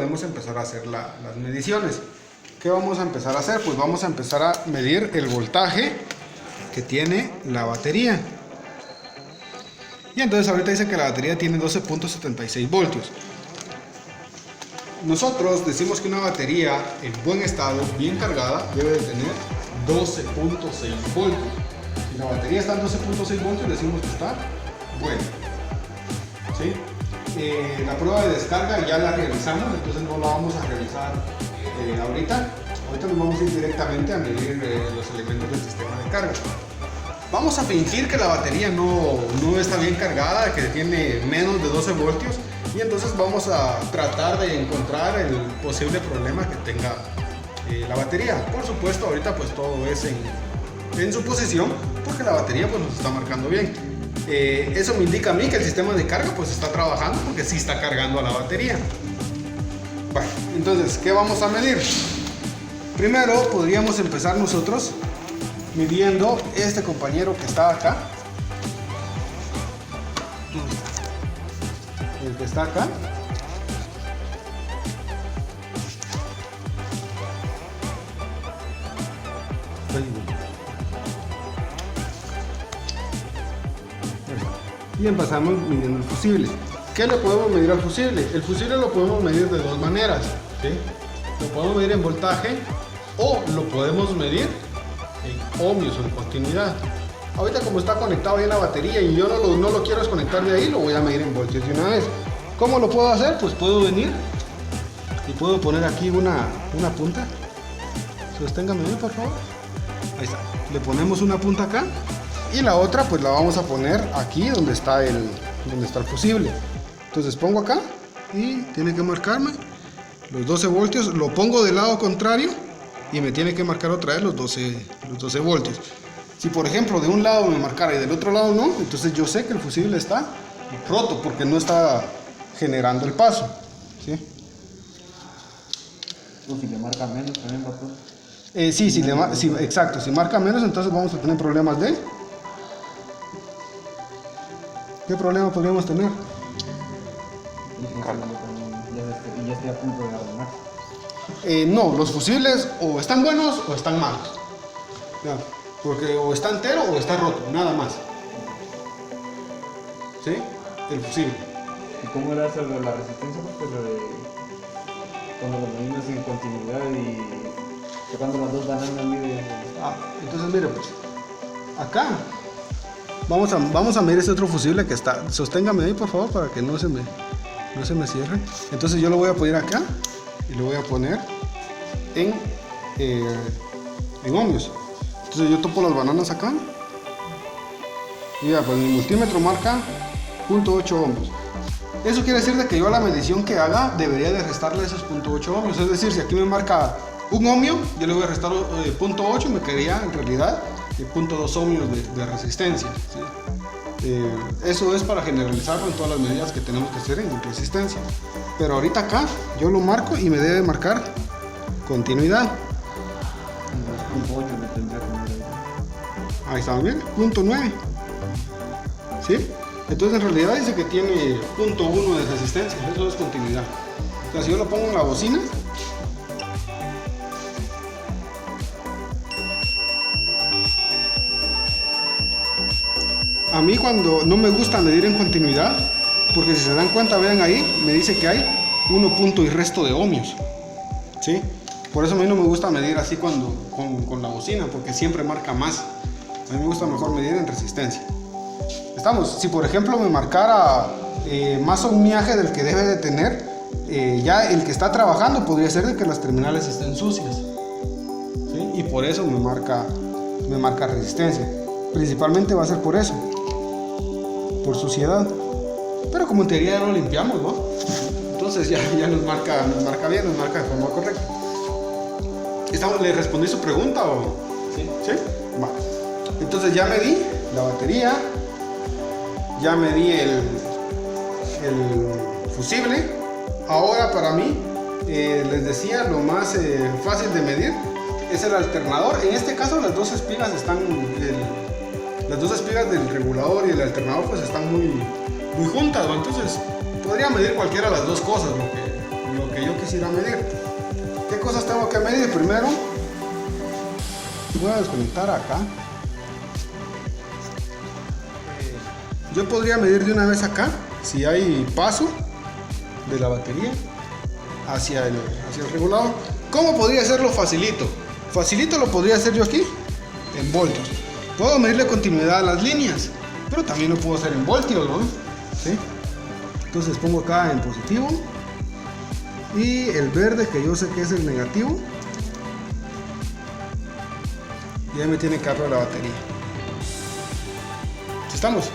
podemos empezar a hacer las mediciones. ¿Qué vamos a empezar a hacer? Pues vamos a empezar a medir el voltaje que tiene la batería. Y entonces ahorita dice que la batería tiene 12.76 voltios. Nosotros decimos que una batería en buen estado, bien cargada, debe de tener 12.6 voltios. Si la batería está en 12.6 voltios, decimos que está buena. ¿Sí? La prueba de descarga ya la realizamos, entonces no la vamos a realizar ahorita. Ahorita nos vamos a ir directamente a medir los elementos del sistema de carga. Vamos a fingir que la batería no está bien cargada, que tiene menos de 12 voltios, y entonces vamos a tratar de encontrar el posible problema que tenga la batería. Por supuesto, ahorita pues todo es en su posición, porque la batería pues nos está marcando bien. Eso me indica a mí que el sistema de carga pues está trabajando, porque sí está cargando a la batería. Bueno, entonces, ¿qué vamos a medir? Primero podríamos empezar nosotros midiendo este compañero que está acá. El que está acá. Y empezamos midiendo el fusible. ¿Qué le podemos medir al fusible? El fusible lo podemos medir de dos maneras, ¿sí? Lo podemos medir en voltaje o lo podemos medir en ohmios o en continuidad. Ahorita como está conectado ahí en la batería y yo no lo quiero desconectar de ahí, lo voy a medir en voltios de una vez. ¿Cómo lo puedo hacer? Pues puedo venir y puedo poner aquí una punta. Sosténgame bien, por favor. Ahí está. Le ponemos una punta acá y la otra pues la vamos a poner aquí donde está el fusible. Entonces pongo acá y tiene que marcarme los 12 voltios. Lo pongo del lado contrario y me tiene que marcar otra vez los 12 voltios. Si por ejemplo de un lado me marcara y del otro lado no, entonces yo sé que el fusible está roto porque no está generando el paso, ¿sí? O si le marca menos también, ¿no? Sí, exacto, si marca menos entonces vamos a tener problemas de... ¿Qué problema podríamos tener? Y ya estoy a punto de arreglar. No, los fusibles o están buenos o están malos. Ya, porque o está entero o está roto, nada más. ¿Sí? El fusible. ¿Y cómo era eso de la resistencia? Porque cuando lo medimos en continuidad y cuando las dos bananas miden... Entonces mire pues, acá vamos a medir este otro fusible que está. Sosténgame ahí por favor para que no se me cierre. Entonces yo lo voy a poner acá y lo voy a poner en ohmios. Entonces yo topo las bananas acá y ya pues mi multímetro marca 0.8 ohmios. Eso quiere decir de que yo a la medición que haga debería de restarle esos 0.8 ohmios. Es decir, si aquí me marca un ohmio, yo le voy a restar 0.8 y me quedaría en realidad 0.2 ohmios de resistencia, ¿sí? Eso es para generalizarlo en todas las medidas que tenemos que hacer en resistencia. Pero ahorita acá yo lo marco y me debe marcar continuidad. 0.8 me tendría que medir ahí. Ahí está bien, 0.9. ¿Sí? Entonces en realidad dice que tiene 0.1 de resistencia, eso es continuidad. O sea, si yo lo pongo en la bocina, a mí cuando no me gusta medir en continuidad, porque si se dan cuenta, vean ahí, me dice que hay 1 punto y resto de ohmios, ¿sí? Por eso a mí no me gusta medir así con la bocina, porque siempre marca más. A mí me gusta mejor medir en resistencia. Estamos, si por ejemplo me marcara más ohmiaje del que debe de tener, ya el que está trabajando podría ser de que las terminales estén sucias, ¿sí? Y por eso me marca resistencia. Principalmente va a ser por eso, por suciedad. Pero como en teoría ya lo limpiamos, ¿no? Entonces ya nos marca bien, nos marca de forma correcta. ¿Le respondí su pregunta o...? Sí. ¿Sí? Vale. Entonces ya medí la batería, ya medí el fusible. Ahora para mí, les decía, lo más fácil de medir es el alternador. En este caso las dos espigas del regulador y el alternador pues están muy juntas, ¿no? Entonces podría medir cualquiera de las dos cosas, lo que yo quisiera medir. ¿Qué cosas tengo que medir? Primero voy a desconectar acá. Yo podría medir de una vez acá si hay paso de la batería hacia el regulador. ¿Cómo podría hacerlo facilito? Facilito lo podría hacer yo aquí en voltios. Puedo medirle continuidad a las líneas, pero también lo puedo hacer en voltios, ¿no? ¿Sí? Entonces pongo acá en positivo y el verde, que yo sé que es el negativo, y ahí me tiene cargo la batería. ¿Estamos?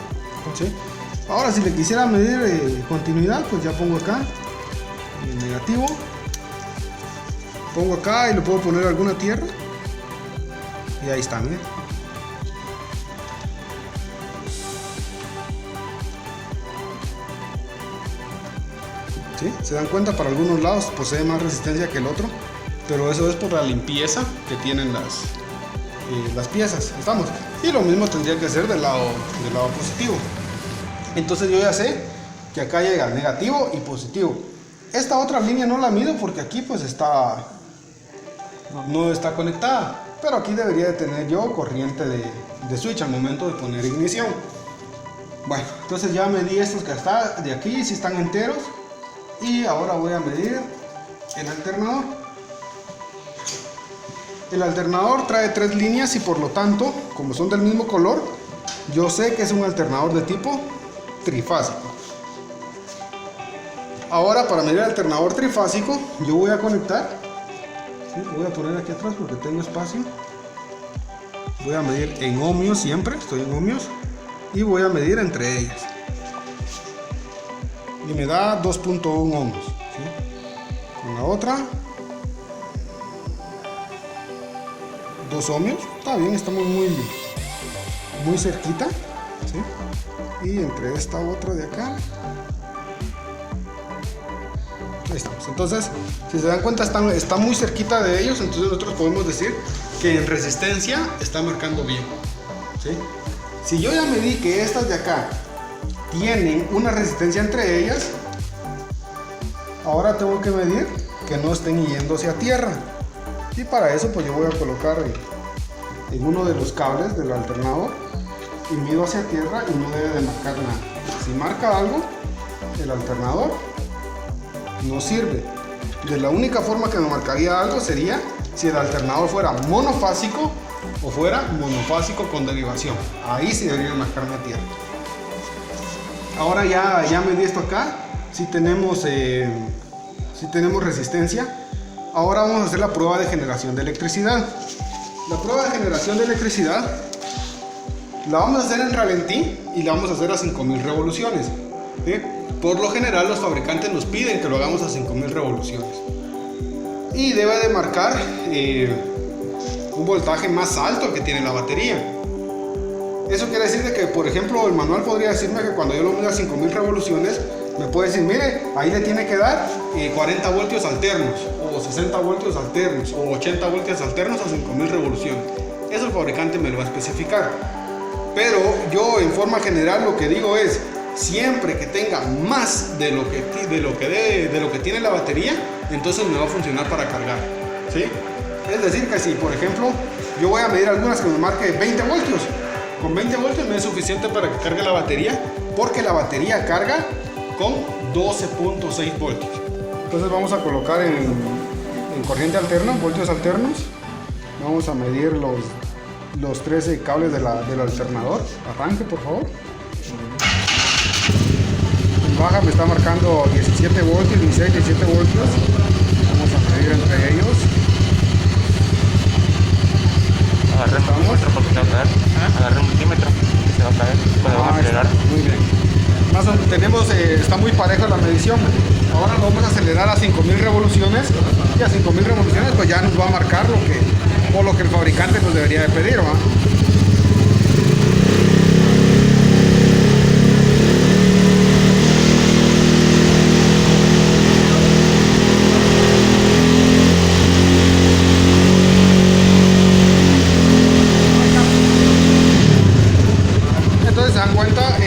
¿Sí? Ahora si le quisiera medir continuidad, pues ya pongo acá el negativo, pongo acá y le puedo poner alguna tierra y ahí está, miren. ¿Sí? Se dan cuenta, para algunos lados posee más resistencia que el otro, pero eso es por la limpieza que tienen las piezas. ¿Estamos? Y lo mismo tendría que ser del lado positivo. Entonces yo ya sé que acá llega negativo y positivo. Esta otra línea no la mido porque aquí pues no está conectada, pero aquí debería de tener yo corriente de switch al momento de poner ignición. Bueno, entonces ya medí estos que están de aquí, si están enteros, y ahora voy a medir el alternador. El alternador trae 3 líneas y por lo tanto, como son del mismo color, yo sé que es un alternador de tipo trifásico. Ahora, para medir el alternador trifásico, yo voy a conectar, ¿sí? Voy a poner aquí atrás porque tengo espacio. Voy a medir en ohmios siempre, estoy en ohmios, y voy a medir entre ellas. Y me da 2.1 ohmios, ¿sí? Con la otra 2 ohmios, está bien, estamos muy cerquita, ¿sí? Y entre esta otra de acá, ahí estamos. Entonces, si se dan cuenta, está muy cerquita de ellos, entonces nosotros podemos decir que en resistencia está marcando bien, ¿sí? Si yo ya medí que estas de acá tienen una resistencia entre ellas, ahora tengo que medir que no estén yéndose a tierra, y para eso pues yo voy a colocar en uno de los cables del alternador y mido hacia tierra y no debe de marcar nada. Si marca algo, el alternador no sirve. De la única forma que me marcaría algo sería si el alternador fuera monofásico o fuera monofásico con derivación. Ahí sí debería marcarme a tierra. Ahora ya medí esto acá. Si tenemos resistencia. Ahora vamos a hacer la prueba de generación de electricidad. La prueba de generación de electricidad la vamos a hacer en ralentí y la vamos a hacer a 5000 revoluciones. ¿Sí? Por lo general los fabricantes nos piden que lo hagamos a 5000 revoluciones. Y debe de marcar un voltaje más alto que tiene la batería. Eso quiere decir de que, por ejemplo, el manual podría decirme que cuando yo lo mida a 5000 revoluciones, me puede decir, mire, ahí le tiene que dar 40 voltios alternos, o 60 voltios alternos, o 80 voltios alternos a 5000 revoluciones. Eso el fabricante me lo va a especificar. Pero yo en forma general lo que digo es, siempre que tenga más de lo que tiene la batería, entonces me va a funcionar para cargar, ¿sí? Es decir, que si por ejemplo yo voy a medir algunas que me marque 20 voltios, con 20 voltios me es suficiente para que cargue la batería, porque la batería carga con 12.6 voltios. Entonces vamos a colocar en corriente alterna, voltios alternos. Vamos a medir los 13 cables del alternador. Arranque, por favor. En baja me está marcando 17 voltios, 16, 17 voltios. Vamos a medir entre ellos. Agarre un multímetro porque se va a caer. Agarre un multímetro porque se va a caer. Podemos acelerar. Muy bien. Más o menos está muy pareja la medición. Ahora lo vamos a acelerar a 5000 revoluciones. Y a 5000 revoluciones pues ya nos va a marcar lo que el fabricante nos debería de pedir, ¿va? Entonces se dan cuenta,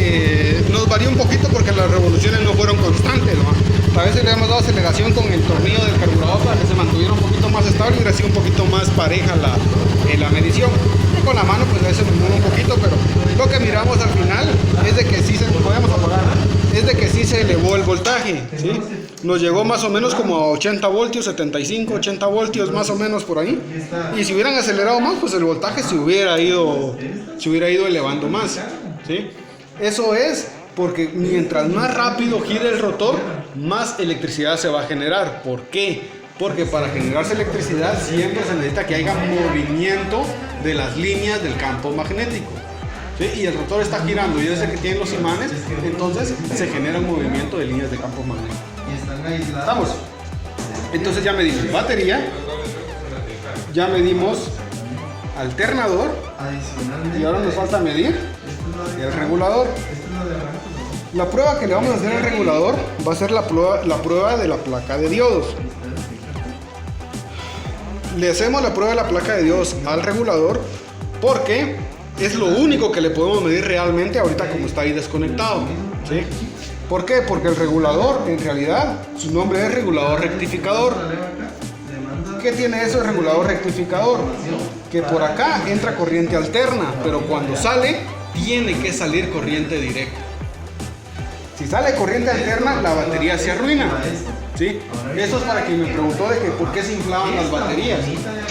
nos varía un poquito porque las revoluciones no fueron constantes, ¿no? A veces le hemos dado aceleración con el tornillo del carburador para que se mantuviera un poquito más estable y hubiera sido un poquito más pareja la medición. Y con la mano pues a veces me mueve un poquito, pero lo que miramos al final es de que sí se podemos apagar, es de que sí se elevó el voltaje, ¿sí? Nos llegó más o menos como a 80 voltios, 75, 80 voltios más o menos por ahí. Y si hubieran acelerado más, pues el voltaje se hubiera ido elevando más, ¿sí? Eso es porque mientras más rápido gire el rotor, más electricidad se va a generar. ¿Por qué? Porque para generarse electricidad siempre se necesita que haya movimiento de las líneas del campo magnético, ¿sí? Y el rotor está girando y es el que tiene los imanes, entonces se genera un movimiento de líneas de campo magnético. ¿Estamos? Entonces ya medimos batería, ya medimos alternador y ahora nos falta medir el regulador. La prueba que le vamos a hacer al regulador va a ser la prueba de la placa de diodos. Le hacemos la prueba de la placa de diodos al regulador porque es lo único que le podemos medir realmente ahorita como está ahí desconectado, ¿sí? ¿Por qué? Porque el regulador, en realidad, su nombre es regulador rectificador. ¿Qué tiene eso de regulador rectificador? Que por acá entra corriente alterna, pero cuando sale, tiene que salir corriente directa. Si sale corriente alterna, la batería se arruina, ¿sí? Eso es para quien me preguntó de que por qué se inflaban las baterías.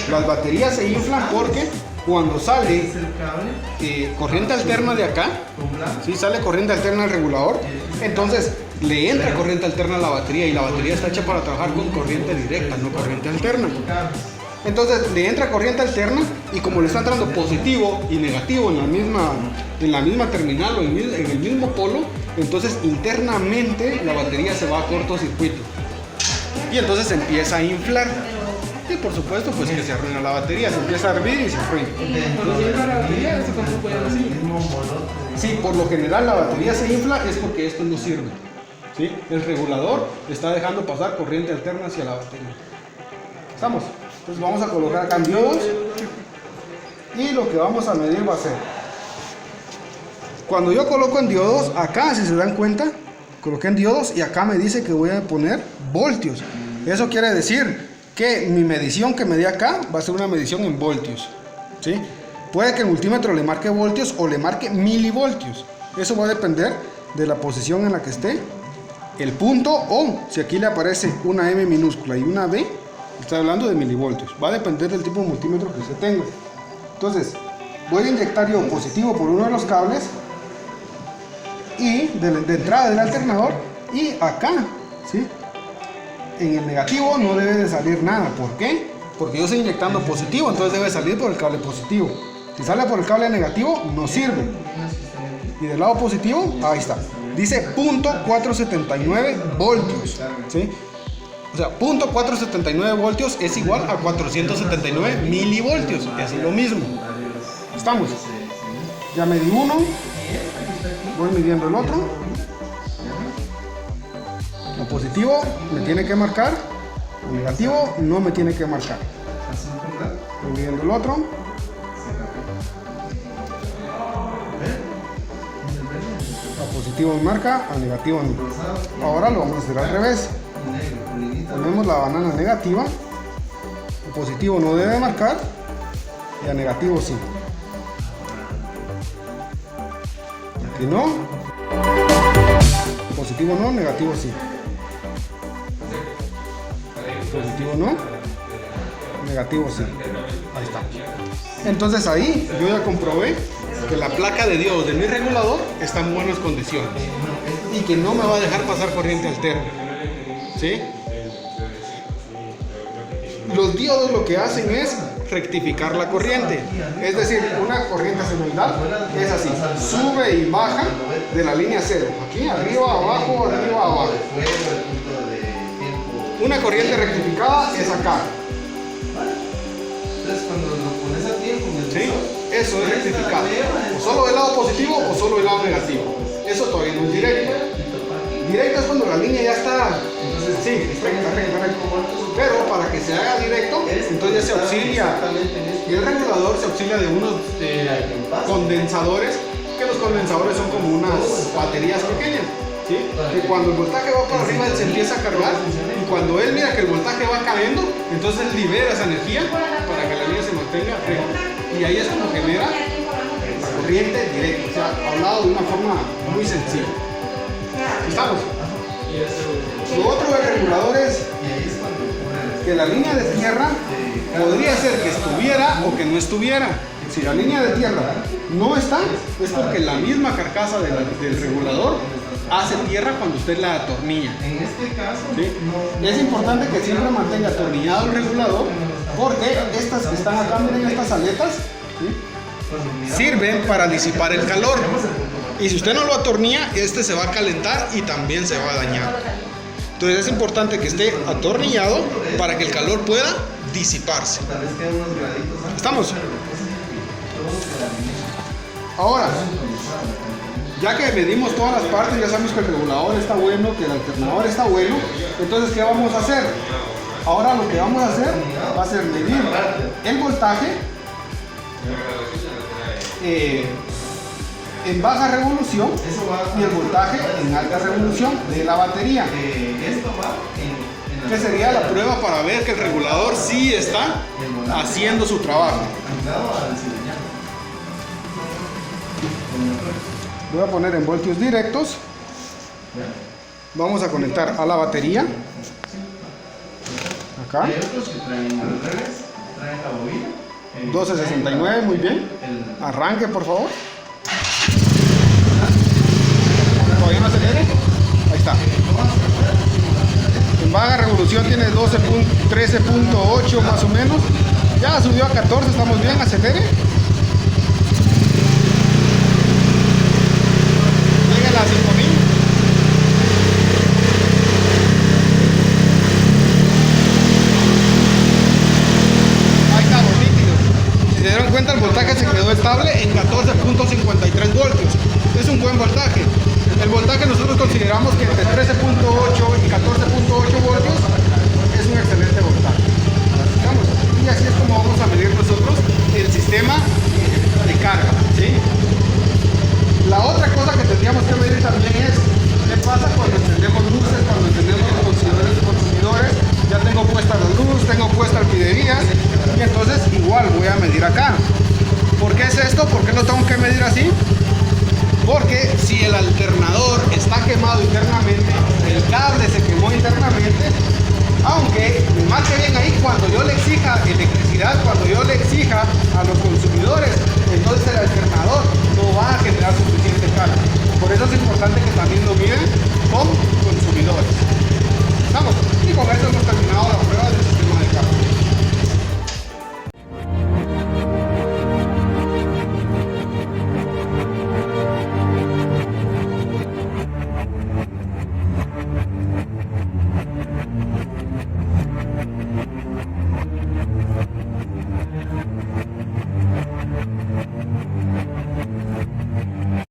Las baterías se inflan porque cuando sale corriente alterna de acá, ¿sí? Sale corriente alterna al regulador, entonces le entra corriente alterna a la batería y la batería está hecha para trabajar con corriente directa, no corriente alterna. Entonces le entra corriente alterna y como le está entrando positivo y negativo en la misma terminal o en el mismo polo, entonces internamente la batería se va a cortocircuito y entonces se empieza a inflar. Y por supuesto pues que se arruina la batería, se empieza a hervir y se arruina. Pero si infla la batería, ¿eso cómo puede decir? Sí, por lo general la batería se infla es porque esto no sirve, ¿sí? El regulador está dejando pasar corriente alterna hacia la batería. ¿Estamos? Entonces vamos a colocar acá en diodos y lo que vamos a medir va a ser, cuando yo coloco en diodos, acá si se dan cuenta, coloqué en diodos y acá me dice que voy a poner voltios. Eso quiere decir que mi medición que me dé acá va a ser una medición en voltios, ¿sí? Puede que el multímetro le marque voltios o le marque milivoltios. Eso va a depender de la posición en la que esté el punto, o si aquí le aparece una M minúscula y una B, estoy hablando de milivoltios. Va a depender del tipo de multímetro que usted tenga. Entonces voy a inyectar yo positivo por uno de los cables y de entrada del alternador, y acá, ¿sí? En el negativo no debe de salir nada. ¿Por qué? Porque yo estoy inyectando positivo, entonces debe salir por el cable positivo. Si sale por el cable negativo, no sirve. Y del lado positivo, ahí está. Dice .479 voltios, ¿sí? O sea, .479 voltios es igual a 479 milivoltios. Y así lo mismo. ¿Estamos? Ya medí uno. Voy midiendo el otro. El positivo me tiene que marcar, el negativo no me tiene que marcar. Voy midiendo el otro. El positivo me marca, el negativo no. Ahora lo vamos a hacer al revés. Ponemos la banana negativa, el positivo no debe marcar y el negativo sí. Aquí no. Positivo no, negativo sí. Positivo no, negativo sí. Ahí está. Entonces ahí yo ya comprobé que la placa de diodos de mi regulador está en buenas condiciones y que no me va a dejar pasar corriente alterna, ¿sí? Los diodos lo que hacen es rectificar la corriente, es decir, una corriente senoidal es así, sube y baja de la línea cero, aquí arriba, abajo, arriba, abajo. Una corriente rectificada es acá. Entonces cuando lo pones a tiempo, ¿sí? Eso es rectificado. O solo del lado positivo o solo del lado negativo. Eso todavía no es directo. Directo es cuando la línea ya está, sí, recta. Pero para que se haga directo, entonces ya se auxilia, y el regulador se auxilia de unos condensadores, que los condensadores son como unas baterías pequeñas, ¿sí? ¿sí? Que cuando el voltaje va para arriba él se empieza a cargar y cuando él mira que el voltaje va cayendo, entonces él libera esa energía para que la línea se mantenga recta. Y ahí es como genera corriente directa, o sea, hablado de una forma muy sencilla. ¿Estamos? Lo otro del regulador es que la línea de tierra podría ser que estuviera o que no estuviera. Si la línea de tierra no está, es porque la misma carcasa del regulador hace tierra cuando usted la atornilla. En este caso, ¿Sí? Es importante que siempre mantenga atornillado el regulador porque estas que están acá, miren estas aletas, ¿sí? Sirven para disipar el calor. Y si usted no lo atornilla, este se va a calentar y también se va a dañar. Entonces es importante que esté atornillado para que el calor pueda disiparse. tal vez quedan unos graditos antes. ¿Estamos? Ahora, ya que medimos todas las partes, ya sabemos que el regulador está bueno, que el alternador está bueno, entonces ¿qué vamos a hacer? Ahora lo que vamos a hacer va a ser medir el voltaje en baja revolución y el voltaje en alta revolución de la batería. Esto va en Que sería la prueba para ver que el regulador sí está haciendo su trabajo. anclado al cigüeñal. Voy a poner en voltios directos. Vamos a conectar a la batería. Acá. Hay otros que traen al revés, traen la bobina. 1269, muy bien. Arranque, por favor. Todavía no acelere. Ahí está. En baja revolución tiene 13.8 más o menos. Ya subió a 14, estamos bien, acelere. Llegue a las 5000. Ahí estamos, nítidos. Si se dieron cuenta, el voltaje se quedó estable en 14.53 voltios. Es un buen voltaje. El voltaje nosotros consideramos que entre 13.8 y 14.8 voltios es un excelente voltaje. Digamos, y así es como vamos a medir nosotros el sistema de carga, ¿sí? La otra cosa que tendríamos que medir también es qué pasa cuando encendemos luces, cuando encendemos los consumidores. Ya tengo puesta la luz, tengo puesta el piderías y entonces igual voy a medir acá. ¿Por qué es esto? ¿Por qué lo tengo que medir así? Porque si el alternador está quemado internamente, el cable se quemó internamente, aunque me marque bien ahí, cuando yo le exija electricidad, cuando yo le exija a los consumidores, entonces el alternador no va a generar suficiente carga. Por eso es importante que también lo miren con consumidores. ¿Estamos? Y con eso hemos terminado la prueba del sistema.